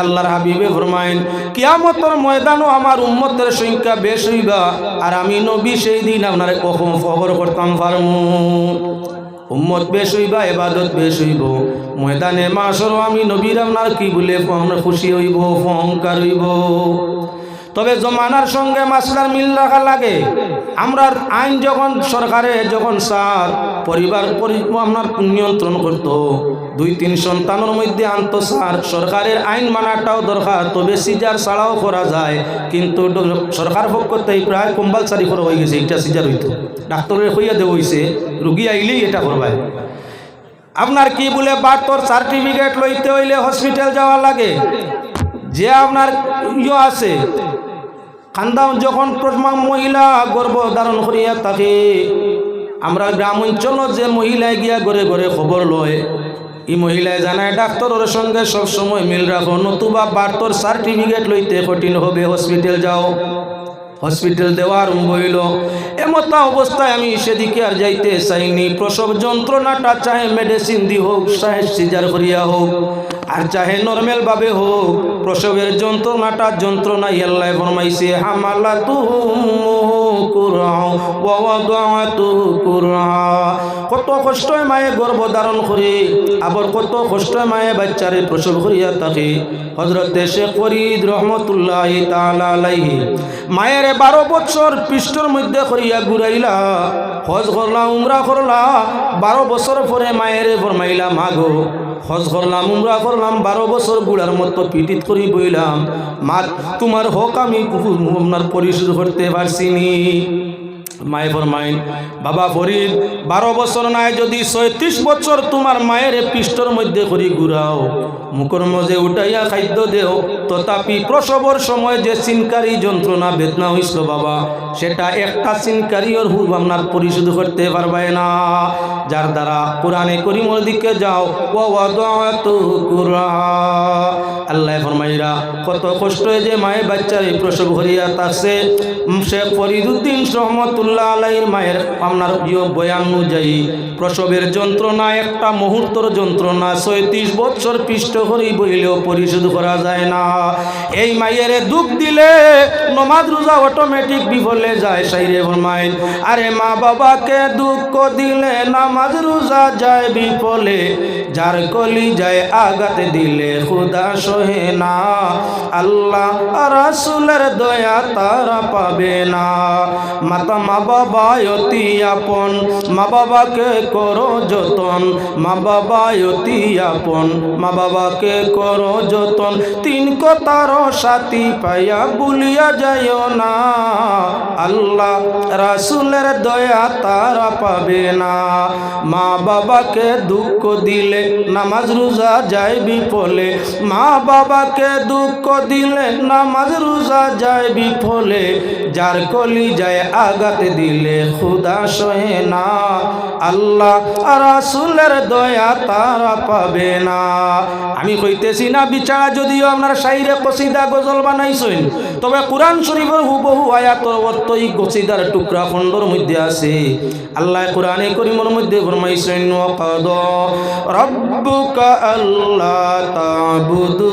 আল্লাহর হাবিবে ফরমাইন কিয়ামতের ময়দানও আমার উম্মতের সংখ্যা বেশ হইবা, আর আমি নবী সেই দিন আপনার কখন খবর করতাম পারমু। উম্মত বেশ হইবা, এবাদত বেশ হইব, ময়দানে মাশরও আমি নবীর আপনার কি বলে খুশি হইব, অহংকার হইব। তবে জমানার সঙ্গে মাসলার মিল রাখা লাগে। আমরা আইন যখন সরকারে যখন স্যার পরিবার আপনার নিয়ন্ত্রণ করতো, 2-3 সন্তানের মধ্যে আনত স্যার, সরকারের আইন মানাটাও দরকার। তবে সিজার ছাড়াও করা যায়, কিন্তু সরকার পক্ষতে প্রায় কম্পালসারি করা হয়ে গেছে এটা সিজার হইতো। ডাক্তারের হইয়া দেওয়া হয়েছে রুগী আইলেই এটা করবায়। আপনার কি বলে বার্থর সার্টিফিকেট লইতে হইলে হসপিটাল যাওয়া লাগে। যে আপনার আছে খান্দা যখন মহিলা গর্ভ ধারণ করিয়া থাকে, আমরা গ্রাম অঞ্চল যে মহিলায় গিয়া ঘরে ঘরে খবর লয়, এই মহিলায় জানায় ডাক্তারের সঙ্গে সব সময় মিল রাখো, নতুবা বার্থর সার্টিফিকেট লইতে কঠিন হবে, হসপিটাল যাও। হসপিটাল দেওয়া আরম্ভ হইল। এমতা অবস্থায় আমি সেদিকে আর যাইতে চাইনি। প্রসব যন্ত্রণাটা চাহে মেডিসিন দি হোক, চাহে সিজার করিয়া হোক, আর চাহে নরমাল ভাবে হোক, প্রসবের যন্ত্রণা আল্লাহ ফরমাইছে কত কষ্ট মায়ে গর্ভ ধারণ করে, আবার কত কষ্ট মায়ে বাচ্চারে প্রসব করিয়া থাকে। হযরতে শেখ ফরিদ রহমতুল্লাহ তাআলা আলাইহি মায়ের 12 বছর পৃষ্ঠের মধ্যে করিয়া ঘুরাইলা, হজ করলা, উমরা করলা। 12 বছর পরে মায়ের ফরমাইলা, মাগো হজ করলাম, উমরা করলাম, 12 বছর গুড়ার মতো পিটিত করি বইলাম, মা তোমার হক আমি আপনার পরিশোধ করতে পারছিনি। মায়ে ফরমাইন, বাবা ফরিদ 12 বছর নাই, যদি 36 বছর তোমার মায়ের পৃষ্ঠর মধ্যে করি ঘুরাও, মুখর মধ্যে উঠাইয়া খাদ্য দেও, তথাপি প্রসবর সময় যে চিনকারী যন্ত্রণা বেদনা হইছিল বাবা, সেটা একটা চিনকারীর হুব আপনার পরিশোধ করতে পারবে না। যার দ্বারা কোরআনে করিমের দিকে যাও, আল্লাহ ফরমাইরা কত কষ্ট যে মায়ে বাচ্চারে প্রসব করিয়া থাকছে। শেখ ফরিদউদ্দিন রহমতুল্লাহ আলাইহির মায়ের আপনার বয়ান অনুযায়ী প্রসবের যন্ত্রণা একটা মুহূর্তর যন্ত্রণা 36 বছর পৃষ্ঠ করি বইলেও পরিশোধ করা যায় না। এই মায়ের দুঃখ দিলে নমাজ রোজা অটোমেটিক বিফলে যায়। সাইরে ফরমাইন, আরে মা বাবাকে দুঃখ দিলে নামাজ রোজা যায় বিফলে, যার কলি যায় আঘাত দিলে খুদা সহে না, আল্লাহ রাসূলের দয়া তারা পাবে না। মাতা মা বাবা অতি আপন, মা বাবাকে করো যতন, মা বাবা অতি আপন, মা বাবাকে করো যতন। 3 কথার সাথী পাইয়া ভুলিয়া যাইও না, আল্লাহ রাসূলের দয়া তারা পাবে না। মা বাবাকে দুঃখ দিলে নামাজ রোজা যায় বিফলে, মা বাবাকে দুঃখ দিলে নামাজ রোজা যায় বিফলে, যার কলি যায় আঘাত দিলে খুদা সহে না, আল্লাহ রাসূলের দয়া তারা পাবে না। আমি কইতেছি না বিচারা যদিও আপনার শাইরে কসিদা গজল বানাইছেন, তবে কোরআন শরীফের হুবহু আয়াতের অর্থ এই কসিদার টুকরা খণ্ডর মধ্যে আছে। আল্লাহ কোরআনে করিমের মধ্যে ফরমাইছেন, ওয়াকাদা রাব্বুকা আল্লা তা'বুদু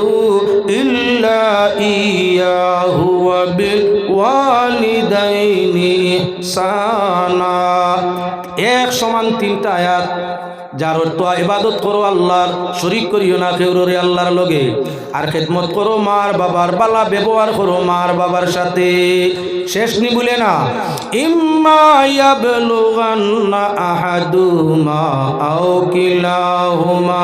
ইল্লা ইয়াহু ওয়া বিল ওয়ালিদাইনি ইহসানা। এক সমান 3টা আয়াত, যার অর্থ ইবাদত করো আল্লাহর, শরীক করিও না কেউরে আল্লাহর লগে, আর খেদমত করো মার বাবার, বালা ব্যবহার করো মার বাবার সাথে। শেষ নি বলে না, ইম্মা ইয়াবলুগান্না আহাদুমা আও কিলাহুমা,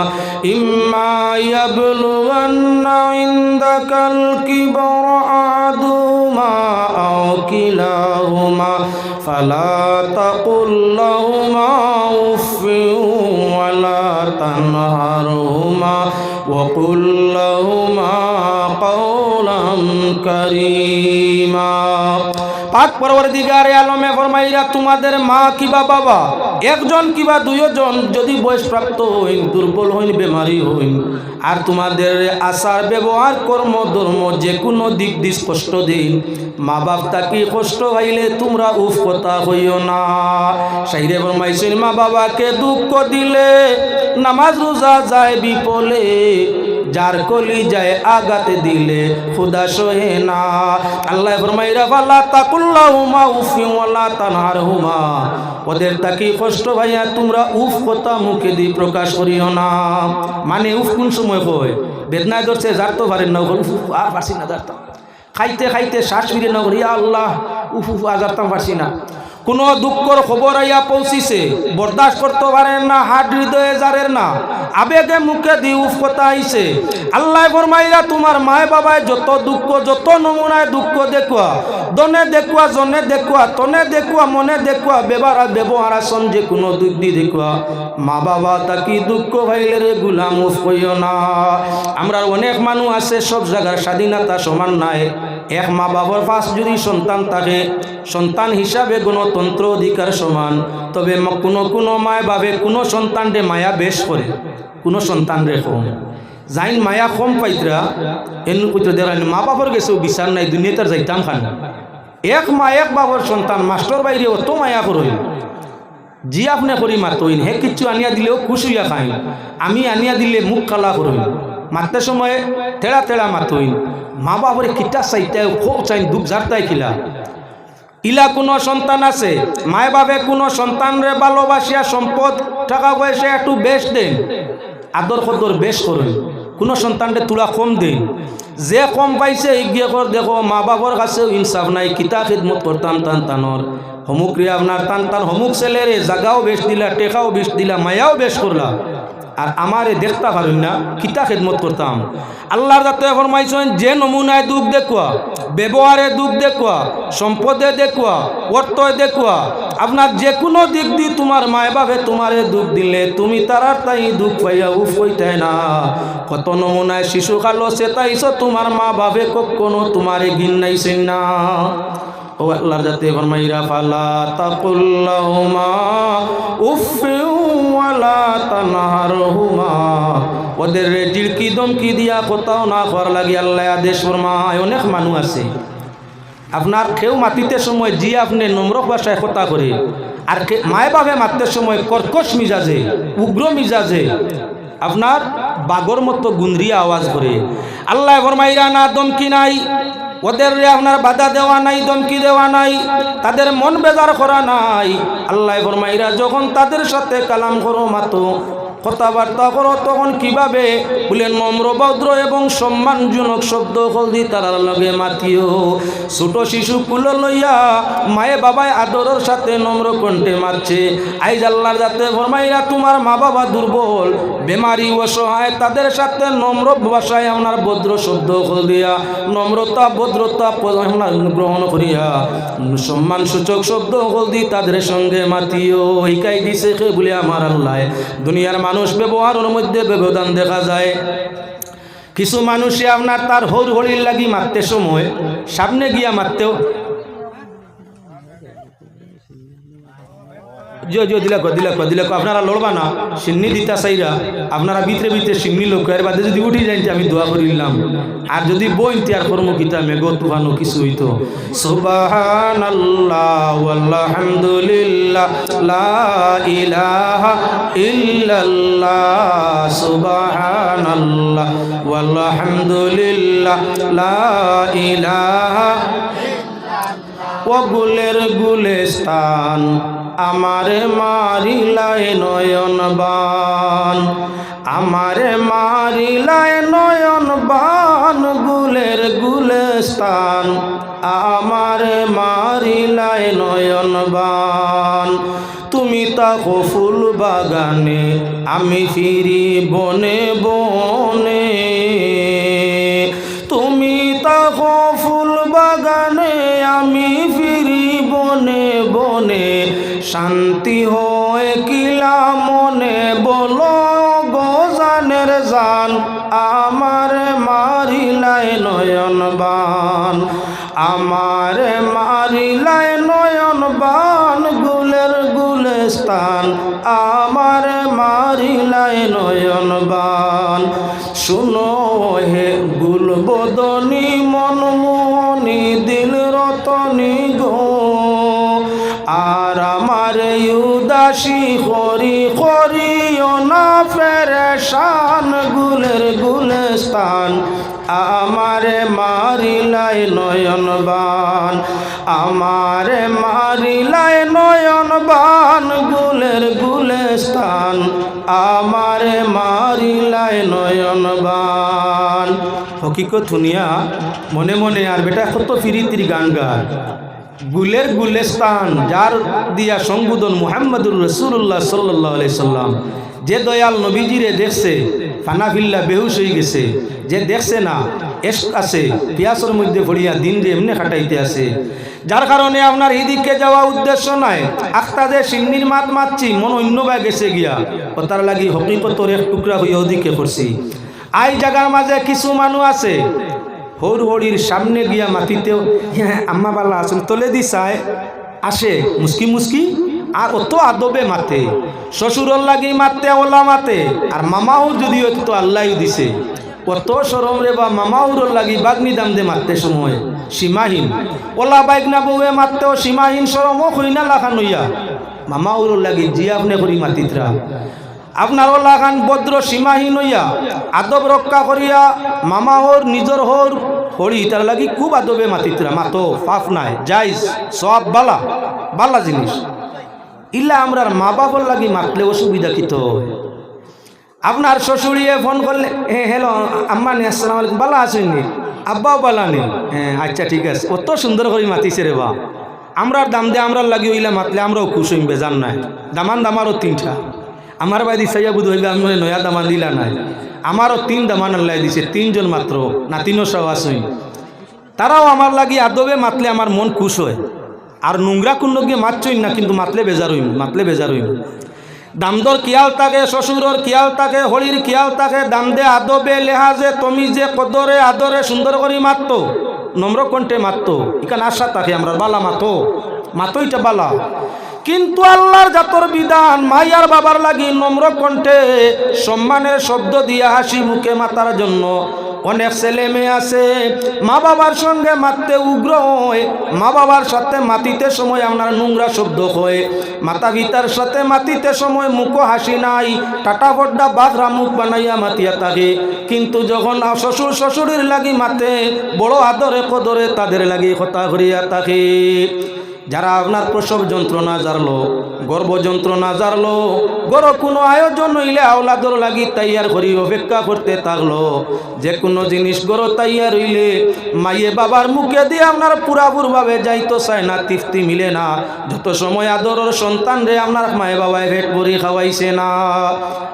ইম্মা ইয়াবলুগান্না ইনদাকাল কিবরা আহাদুমা আও কিলাহুমা ফালা তাকুল লাহুমা উফিন ওয়ালা তানহারহুমা ওয়াকুল লাহুমা কাওলান কারীমা। পাক পরবর্তীকারে আলমে ফরমাইরা, তোমাদের মা কিবা বাবা, একজন কিবা দুইজন যদি বয়সপ্রাপ্ত হইন, দুর্বল হইন, বেমারি হইন, আর তোমাদের আচার ব্যবহার কর্ম ধর্ম যে কোনো দিক দিস কষ্ট দিন, মা বাপ তাকে কষ্ট হইলে তোমরা উফ কথা হইও না। সাইরে ফরমাইছেন, মা বাবাকে দুঃখ দিলে নামাজ রোজা যায় বিফলে, যার কলি যায় আঘাত দিলে খুদা সহে না। আল্লাহ ফরমাইরা, ফালা তাকুল্লাহুমা উফিন ওয়ালা তানহারহুমা, ওদের তাকে কষ্ট ভাইয়া তোমরা উফ কথা মুখে দিয়ে প্রকাশ করিও না। মানে উফ কোন সময় কয়, বেদনায় ধরছে যারতে পারেন না, উফ আর পারছি না যারতাম, খাইতে খাইতে শ্বাস ফিরে না করি আল্লাহ উফ উফ আর যারতাম পারছি না। কোনো দুঃখর খবর আইয়া পৌঁছিছে, বরদাস্ত করতে পারেন না, হাট হৃদয়ে জারের না, আবেগে মুখে দি উফ কথা আইছে। আল্লাহ ফরমাইরা, তোমার মায় বাবায় যত দুঃখ, যত নমুনায় দুঃখ দেখুয়া, দনে দেখুয়া, জনে দেখুয়া, তনে দেখুয়া, মনে দেখুয়া, ব্যবহার আসন যে কোনো দিক দিয়ে দেখুয়া, মা বাবা তাকি দুঃখ ভাইলে রে গুলাম উফ কইও না। আমরা অনেক মানুষ আছে, সব জায়গার স্বাধীনতা সমান নাই। এক মা বাবার পাশ যদি সন্তান থাকে, সন্তান হিসাবে গণতন্ত্র অধিকার সমান, তবে কোনো মায় বাবে কোনো সন্তানরে মায়া বেশ করে, কোনো সন্তানরে কম যাইন মায়া কম পাইতরা এন কইতে দেরানি মা বাবার গেছেও বিচার নাই, দুনিয়াতে যাইতাম খান। এক মা এক বাবার সন্তান মাস্টার বাইরে অত মায়া করইন, জি আপনি করি মাতইন, হে কিচ্ছু আনিয়া দিলেও খুশ হইয়া খাইন, আমি আনিয়া দিলে মুখ কালা করইন। মারতে সময় তেড়া তেড়া মাতুইন মা বাবরে কিটা চাইতায় খুব চাইন দুঃখ ঝাড়তাই খিলা ইলা কোনো সন্তান আছে মায় বাবে কোনো সন্তানরে ভালোবাসিয়া সম্পদ টাকা পয়সা একটু বেশ দেন আদর কদর বেশ করুন কোনো সন্তানরে তুলা কম দেন যে কম পাইছে এগিয়ে কর দেখো মা বাবার কাছেও ইনসাফ নাই কিতা খিদমত করতাম টান টানর হমুক রে আপনার টান টান হমুক ছেলেরে জাগাও বেশ দিলা টেকাও বেশ দিলা মায়াও বেশ করলা আর আমারে দেখতে পারুন না কিতা খেদমত করতাম আল্লাহর যাতে ফরমাইছেন যে নমুনায় দুঃখ দেখুয়া ব্যবহারে দুঃখ দেখুয়া সম্পদে দেখুয়া অর্থে দেখুয়া আপনার যে কোনো দিক দিয়ে তোমার মায় বাপে তোমারে দুঃখ দিলে তুমি তারার তাই দুঃখ পাইয়া উফ হইতে না কত নমুনায় শিশুকাল চেতাইছ তোমার মা বাপে কখনো তোমারে গিন নাইছেন না ও আল্লাহর যাতে ফরমাইরা ফালা তাকুল্লাহুমা উফফি ওয়ালা তানহারহুমা ওদের জিলকি দমকি দিয়া কোথাও না করার লাগি আল্লাহ আদেশ ফরমায় অনেক মানুষ আছে আপনার কেউ মাতিতে সময় জি আপনি নম্র ভাষায় কথা করে আর মায় বাপে মাততে সময় কর্কশ মিজাজে উগ্র মিজাজে আপনার বাগর মতো গুন্দ্রিয়া আওয়াজ করে আল্লাহ ফরমাইরা না দমকি নাই ওদের আপনার বাধা দেওয়া নাই ধমকি দেওয়া নাই তাদের মন বেজার করা নাই আল্লাহ ফরমাইরা যখন তাদের সাথে কালাম করো মাতো কথাবার্তা করো তখন কিভাবে বলে নম্র ভদ্র এবং সম্মানজনক শব্দ কলদি তারার লগে মাতিও ছোট শিশু কুল লইয়া মায়ে বাবায় আদরের সাথে নম্র কণ্ঠে মারছে আইজ আল্লাহর যাতে ফরমাইরা তোমার মা বাবা দুর্বল বেমারি অসহায় তাদের সাথে নম্র ভাষায় আপনার ভদ্র শব্দ কল দিয়া নম্রতা ভদ্রতা আপনার গ্রহণ করিয়া সম্মান সূচক শব্দ কল দি তাদের সঙ্গে মাতিও হিকাই দিছে কে বলে আমার আল্লাহ দুনিয়ার মানুষ ব্যবহারের মধ্যে ব্যবধান দেখা যায় কিছু মানুষে আপনার তার হর হরির লাগি মারতে সময় সামনে গিয়া মারতেও দিলাক আপনারা লড়বা না সিন্নি দিতা চাইরা আপনারা ভিতরে ভিতরে সিন্নি লোক এর বাদে যদি উঠি যাইতে আমি দোয়া করিলাম আর যদি বইতে আর কর্মকিতা মেঘ তুফানো কিছু হইতো সুবহানাল্লাহ ওয়ালহামদুলিল্লাহ লা ইলাহা ইল্লাল্লাহ সুবহানাল্লাহ ওয়ালহামদুলিল্লাহ লা ইলাহা ও গুলের গুলেস্তান আমারে মারিলায় নয়ন বান আমারে মারিলায় নয়ন বান গুলের গুলেস্তান আমারে মারিলায় নয়ন বান তুমি তাকো ফুল বাগানে আমি ফিরি বনে বনে তুমি তাকো ফুল বাগানে আমি ফিরি বনে বনে শান্তি হয় কিলা মনে বলো গো জানের জান আমার মারিলায় নয়ন বান আমার মারিলায় নয়ন বান গুলের গুলেস্তান আমার মারিলায় নয়ন বান শুনো হে গুলবদনী মনমোহনী দিল রতনী গো আর আমার উদাসী করি করিও না ফেরেশান গুলের গুলেস্তান আমারে মারিলায় নয়ন বান আমারে মারিলায় নয়ন বান গুলের গুলেস্তান আমারে মারিলায় নয়ন বান হকিকত শুনিয়া মনে মনে আর বেটা কত ফিরিতির গান গান গুলের গুলেস্তান যার দিয়া সম্বোধন মুহাম্মদুর রাসূলুল্লাহ সাল্লাল্লাহু আলাইহি সাল্লাম যে দয়াল নবীজিরে দেখছে ফানাফিল্লা বেহুশ হয়ে গেছে যে দেখছে না এশক আছে পিয়াসের মধ্যে পড়িয়া দিন যে এমনি কাটাইতে আছে যার কারণে আপনার এদিকে যাওয়া উদ্দেশ্য নয় আখতাদের সিন্নির মাত মাতছি মন অন্য ভাই গেছে গিয়া ও তার লাগি হকিকতর এক টুকরা হইয়া ওদিকে করছি আই জায়গার মাঝে কিছু মানুষ আছে হর হরির সামনে গিয়া মাতিতেও হ্যাঁ আম্মা বালা আসুন তোলে দি চায় আসে মুস্কি মুস্কি আর অত আদবে মাতে শ্বশুরর লাগি মাতে ওলা মাতে আর মামাও যদিও তো আল্লাহ দিছে কত সরম রে বা মামাউর লাগি বাগনি দাম দে মারতে সময় সীমাহীন ওলা বাইকনা বউয়ে মারতেও সীমাহীন সরম হই না লাখান হইয়া মামাউর লাগি জি আপনি করি মাতিতরা আপনার লাগান ভদ্র সীমাহীন হইয়া আদব রক্ষা করিয়া মামা হোর নিজর হোর হরি তার লাগি খুব আদবে মাতিতরা মাতো পাপ নাই জাইজ সব বালা বালা জিনিস ইল্লা আমরার মা বাবার লাগি মাতলে অসুবিধা কিত আপনার শ্বশুরিয়ে ফোন করলে হ্যালো আম্মা নে আসসালামু আলাইকুম বালা আসেননি আব্বাও বালা নেই হ্যাঁ আচ্ছা ঠিক আছে অত সুন্দর করে মাতিছে রে বা আমরার দাম দিয়ে আমরার লাগি ওইলা মাতলে আমরাও খুশ হইম বেজান নাই দামান দামারও তিনটা আমার বাড়ি সাইয়া বুধ হইলে আমি নয়া দামান দিলা নাই আমারও 3 দামান আল্লাহ দিছে 3 জন মাত্র না 300 আসইন তারাও আমার লাগি আদবে মাতলে আমার মন খুশ হয় আর নোংরা কোন গিয়ে মাতছইন না কিন্তু মাতলে বেজার হইম দামদর কিয়াল থাকে শ্বশুরর কিয়াল থাকে হলির কিয়াল থাকে দাম দে আদবে লেহাজে তুমি যে কদরে আদরে সুন্দর করে মাততো নম্র কণ্ঠে মাততো এখানে আশা থাকে আমরা বালা মাতোইটা বালা কিন্তু আল্লাহর জাতর বিধান মাইয়ার বাবার লাগি নম্র কণ্ঠে সম্মানের শব্দ দিয়ে হাসি মুখে মাতার জন্য অনেক ছেলে মেয়ে আছে মা বাবার সঙ্গে মারতে উগ্র হয় মা বাবার সাথে মাতিতে সময় আপনার নোংরা শব্দ হয় মাতা পিতার সাথে মাতিতে সময় মুখ হাসি নাই টাটা বড্ডা বাঘরা মুখ বানাইয়া মাতিয়া থাকে কিন্তু যখন শ্বশুর শ্বশুরের লাগি মাতে বড় আদরে কদরে তাদের লাগি কথা করিয়া থাকে যারা আপনার প্রসব যন্ত্রণা জারলো গর্ভ যন্ত্রণা জারলো গড় কোনো আয়োজন হইলে আওলাদর লাগি তৈয়ার করি অপেক্ষা করতে থাকলো যে কোনো জিনিস গড় তৈয়ার হইলে মাইয়ে বাবার মুখে দিয়ে আপনার পুরাপুরভাবে যাইতো চায় না তৃপ্তি মিলে না যত সময় আদরের সন্তান রে আপনার মায়ে বাবায় পেট ভরি খাওয়াইছে না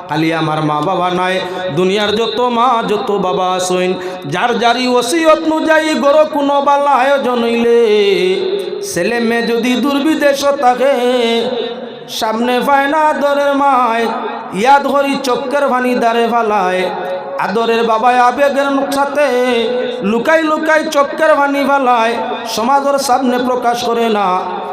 খালি আমার মা বাবা নাই দুনিয়ার যত মা যত বাবা আসইন যার জারি ওসিয়ত অনুযায়ী গড় কোনো বালা আয়োজন হইলে ছেলে মেয়ে যদি দুর্বিদেশ থাকে সামনে পায় না আদরের মায় ইয়াদ ধরি চক্কের ভানি দাঁড়ে ফালায় আদরের বাবায় আবেগের সাথে লুকাই লুকাই চক্কের ভানি ফালায় সমাজের সামনে প্রকাশ করে না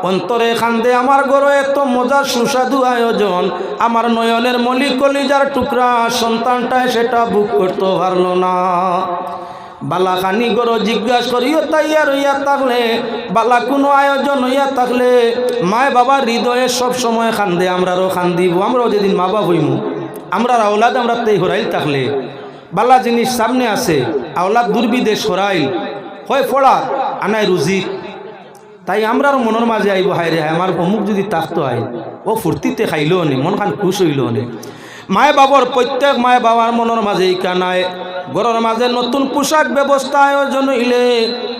অন্তরে খান্দে আমার ঘরে এত মজার সুস্বাদু আয়োজন আমার নয়নের মলি কলিজার টুকরা সন্তানটায় সেটা বুক করতে পারলো না বালা খানি গরো জিজ্ঞাসা করিও তাইয়ার হইয়া থাকলে বালা কোনো আয়োজন হইয়া থাকলে মায় বাবার হৃদয়ে সব সময় খান্দে আমরারও খান্দিব আমরাও যেদিন মা বাবা হইমু আমরার আওলাদ আমরা তাই হরাইল থাকলে বালা জিনিস সামনে আছে আওলাদ দুর্বিদেশ হরাইল হয় ফড়া আনাই রুজি তাই আমরার মনের মাঝে আইব হায় রে আমার অমুক যদি থাকতো হয় ও ফুর্তিতে খাইল নে মন খান খুশ হইল নে মায় বাবার প্রত্যেক মায় বাবার মনের মাঝে কানায় ঘরের মাঝে নতুন পোশাক ব্যবস্থা আয়োজন হইলে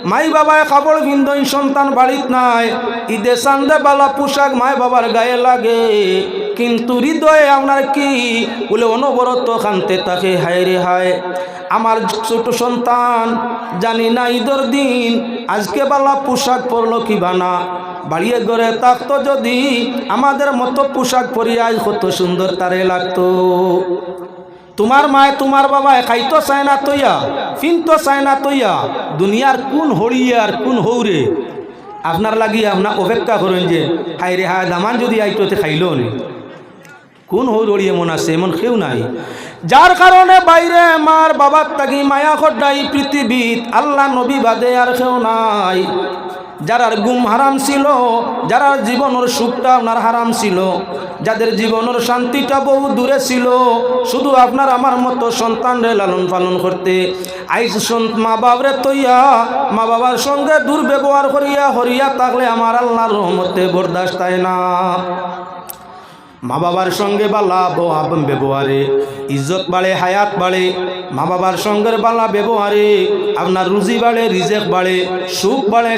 মাই বাবায় কাপড় পিন্ধই সন্তান বাড়িত নাই ঈদে চান্দে বালা পোশাক মায় বাবার গায়ে লাগে কিন্তু হৃদয়ে আপনার কি বলে অনবরত খানতে থাকে হায় রে হায় আমার ছোট সন্তান জানি না ঈদের দিন আজকে বালা পোশাক পরলো কি বানা বাড়িয়ে ঘরে থাকতো যদি আমাদের মতো পোশাক পরিয়া কত সুন্দর তারে লাগতো তোমার মায় তোমার বাবায় খাইতো চায় না তৈয়া ফিনতো চায় না তৈয়া দুনিয়ার কোন হড়িয়ে আর কোন হৌরে আপনার লাগি আপনার অপেক্ষা করেন যে হাই রে হায় দামান যদি আইটোতে খাইল নি কোন হৌর হড়িয়ে মন আছে এমন কেউ নাই যার কারণে বাইরে মার বাবার তাকি মায়া খড্ডাই পৃথিবীত আল্লাহ নবী বাদে আর কেউ নাই যারার গুম হারাম ছিল যারার জীবনের সুখটা আপনার হারাম ছিল যাদের জীবনের শান্তিটা বহু দূরে ছিল শুধু আপনার আমার মতো সন্তানরে লালন পালন করতে আইস মা বাবরে তৈয়া মা বাবার সঙ্গে দুর্ব্যবহার করিয়া হরিয়া থাকলে আমার আল্লাহর রহমতে বরদাস্ত হয় না মা বাবার সঙ্গে বালা ব্যবহারে ইজ্জত বাড়ে হায়াত বাড়ে মা বাবার সঙ্গে বালা ব্যবহারে আপনার রুজি বাড়ে রিজেক বাড়ে সুখ বাড়ে